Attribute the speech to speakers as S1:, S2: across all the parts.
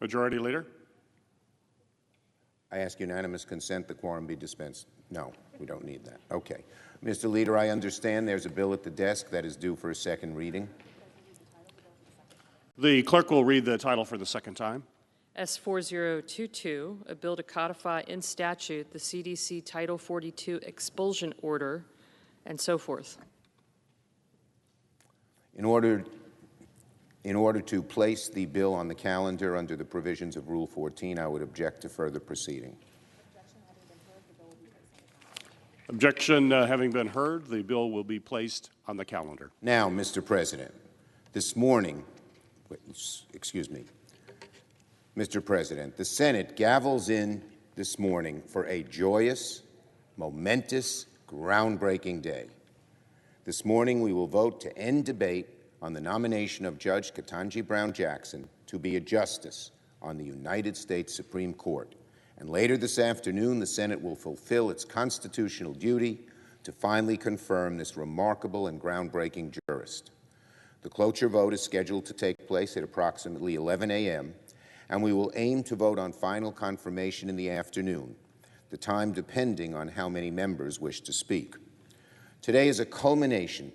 S1: Majority Leader.
S2: I ask unanimous consent the quorum be dispensed. No, we don't need that. Okay. Mr. Leader, I understand there's a bill at the desk that is due for a second reading.
S1: The clerk will read the title for the second time.
S3: S4022, a bill to codify in statute the CDC Title 42 expulsion order, and so forth.
S2: In order to place the bill on the calendar under the provisions of Rule 14, I would object to further proceeding.
S1: Objection having been heard, the bill will be placed on the calendar.
S2: Now, Mr. President, this morning, Mr. President, the Senate gavels in this morning for a joyous, momentous, groundbreaking day. This morning, we will vote to end debate on the nomination of Judge Ketanji Brown Jackson to be a justice on the United States Supreme Court. And later this afternoon, the Senate will fulfill its constitutional duty to finally confirm this remarkable and groundbreaking jurist. The cloture vote is scheduled to take place at approximately 11 a.m., and we will aim to vote on final confirmation in the afternoon, the time depending on how many members wish to speak. Today is a culmination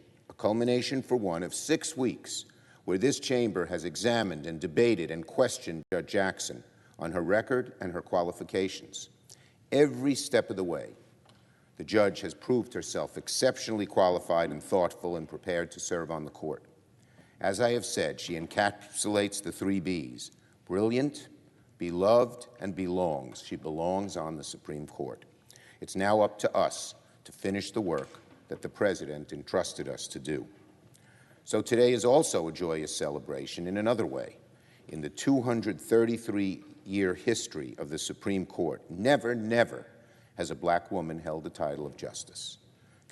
S2: for one of 6 weeks where this chamber has examined and debated and questioned Judge Jackson on her record and her qualifications. Every step of the way, the judge has proved herself exceptionally qualified and thoughtful and prepared to serve on the court. As I have said, she encapsulates the 3 B's: brilliant, beloved, and belongs. She belongs on the Supreme Court. It's now up to us to finish the work that the President entrusted us to do. So today is also a joyous celebration in another way. In the 233-year history of the Supreme Court, never has a black woman held the title of justice.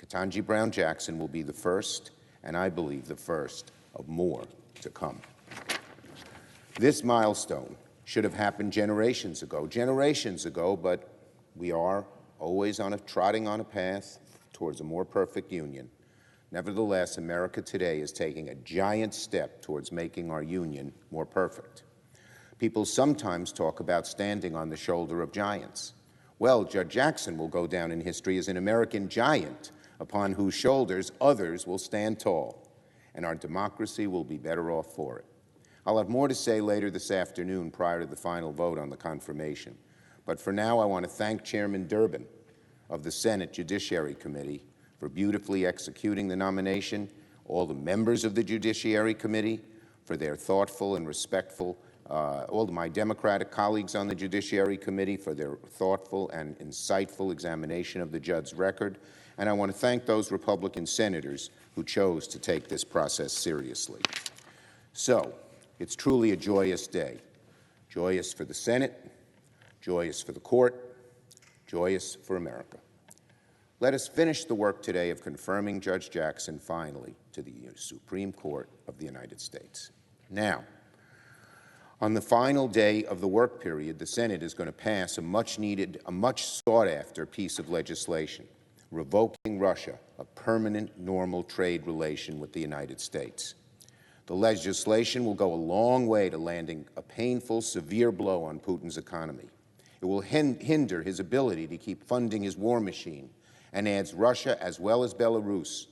S2: Ketanji Brown Jackson will be the first, and I believe the first of more to come. This milestone should have happened generations ago, but we are always trotting on a path towards a more perfect union. Nevertheless, America today is taking a giant step towards making our union more perfect. People sometimes talk about standing on the shoulder of giants. Well, Judge Jackson will go down in history as an American giant upon whose shoulders others will stand tall, and our democracy will be better off for it. I'll have more to say later this afternoon prior to the final vote on the confirmation. But for now, I want to thank Chairman Durbin of the Senate Judiciary Committee for beautifully executing the nomination, all the members of the Judiciary Committee for their thoughtful and respectful, all of my Democratic colleagues on the Judiciary Committee for their thoughtful and insightful examination of the judge's record, and I want to thank those Republican senators who chose to take this process seriously. So, it's truly a joyous day. Joyous for the Senate, joyous for the court, joyous for America. Let us finish the work today of confirming Judge Jackson finally to the Supreme Court of the United States. Now, on the final day of the work period, the Senate is going to pass a much sought-after piece of legislation, revoking Russia a permanent normal trade relation with the United States. The legislation will go a long way to landing a painful, severe blow on Putin's economy. It will hinder his ability to keep funding his war machine and adds Russia as well as Belarus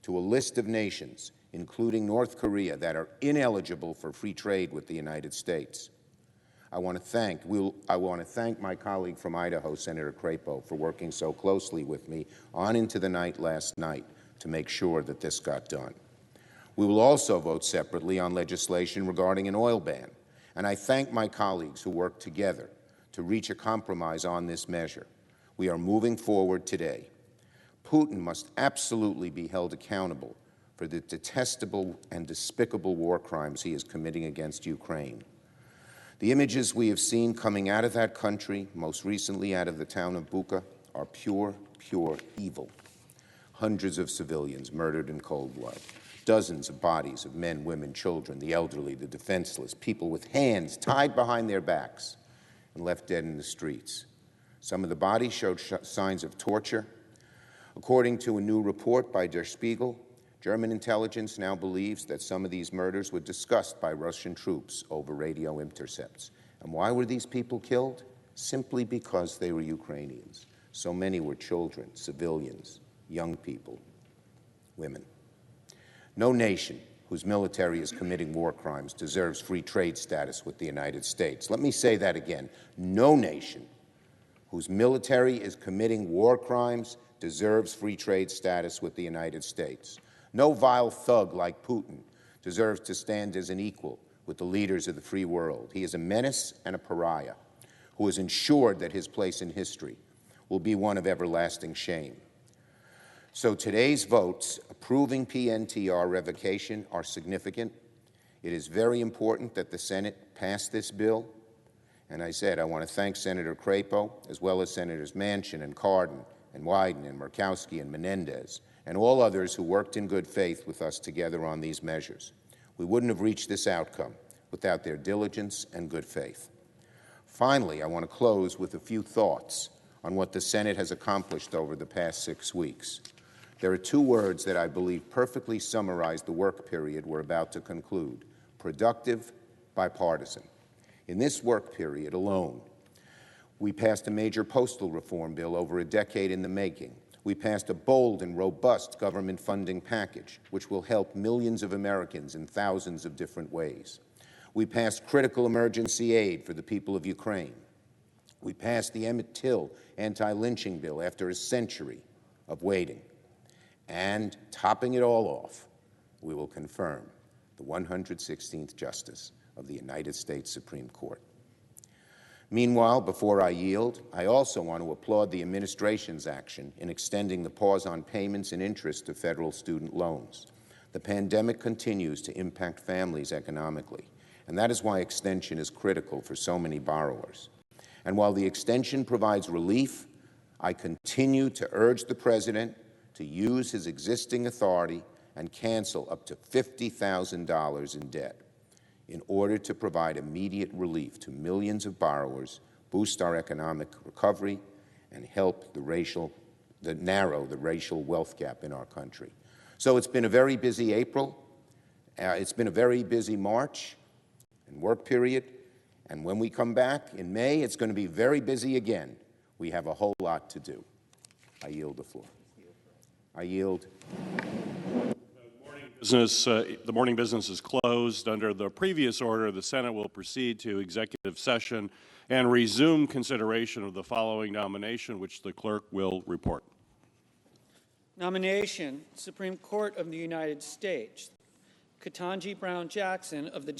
S2: to a list of nations, including North Korea, that are ineligible for free trade with the United States. I want to thank my colleague from Idaho, Senator Crapo, for working so closely with me on into the night last night to make sure that this got done. We will also vote separately on legislation regarding an oil ban, and I thank my colleagues who worked together to reach a compromise on this measure. We are moving forward today. Putin must absolutely be held accountable for the detestable and despicable war crimes he is committing against Ukraine. The images we have seen coming out of that country, most recently out of the town of Bucha, are pure evil. Hundreds of civilians murdered in cold blood. Dozens of bodies of men, women, children, the elderly, the defenseless, people with hands tied behind their backs and left dead in the streets. Some of the bodies showed signs of torture. According to a new report by Der Spiegel, German intelligence now believes that some of these murders were discussed by Russian troops over radio intercepts. And why were these people killed? Simply because they were Ukrainians. So many were children, civilians, young people, women. No nation whose military is committing war crimes deserves free trade status with the United States. Let me say that again. No nation whose military is committing war crimes deserves free trade status with the United States. No vile thug like Putin deserves to stand as an equal with the leaders of the free world. He is a menace and a pariah who has ensured that his place in history will be one of everlasting shame. So today's votes approving PNTR revocation are significant. It is very important that the Senate pass this bill. And I said I want to thank Senator Crapo, as well as Senators Manchin and Cardin and Wyden and Murkowski and Menendez, and all others who worked in good faith with us together on these measures. We wouldn't have reached this outcome without their diligence and good faith. Finally, I want to close with a few thoughts on what the Senate has accomplished over the past 6 weeks. There are two words that I believe perfectly summarize the work period we're about to conclude: productive, bipartisan. In this work period alone, we passed a major postal reform bill over a decade in the making. We passed a bold and robust government funding package, which will help millions of Americans in thousands of different ways. We passed critical emergency aid for the people of Ukraine. We passed the Emmett Till anti-lynching bill after a century of waiting. And topping it all off, we will confirm the 116th Justice of the United States Supreme Court. Meanwhile, before I yield, I also want to applaud the administration's action in extending the pause on payments and interest to federal student loans. The pandemic continues to impact families economically, and that is why extension is critical for so many borrowers. And while the extension provides relief, I continue to urge the President to use his existing authority and cancel up to $50,000 in debt in order to provide immediate relief to millions of borrowers, boost our economic recovery, and help narrow the racial wealth gap in our country. So it's been a very busy April. It's been a very busy March and work period. And when we come back in May, it's going to be very busy again. We have a whole lot to do. I yield the floor. I yield.
S1: The morning business is closed. Under the previous order, the Senate will proceed to executive session and resume consideration of the following nomination, which the clerk will report.
S4: Nomination, Supreme Court of the United States. Ketanji Brown Jackson of the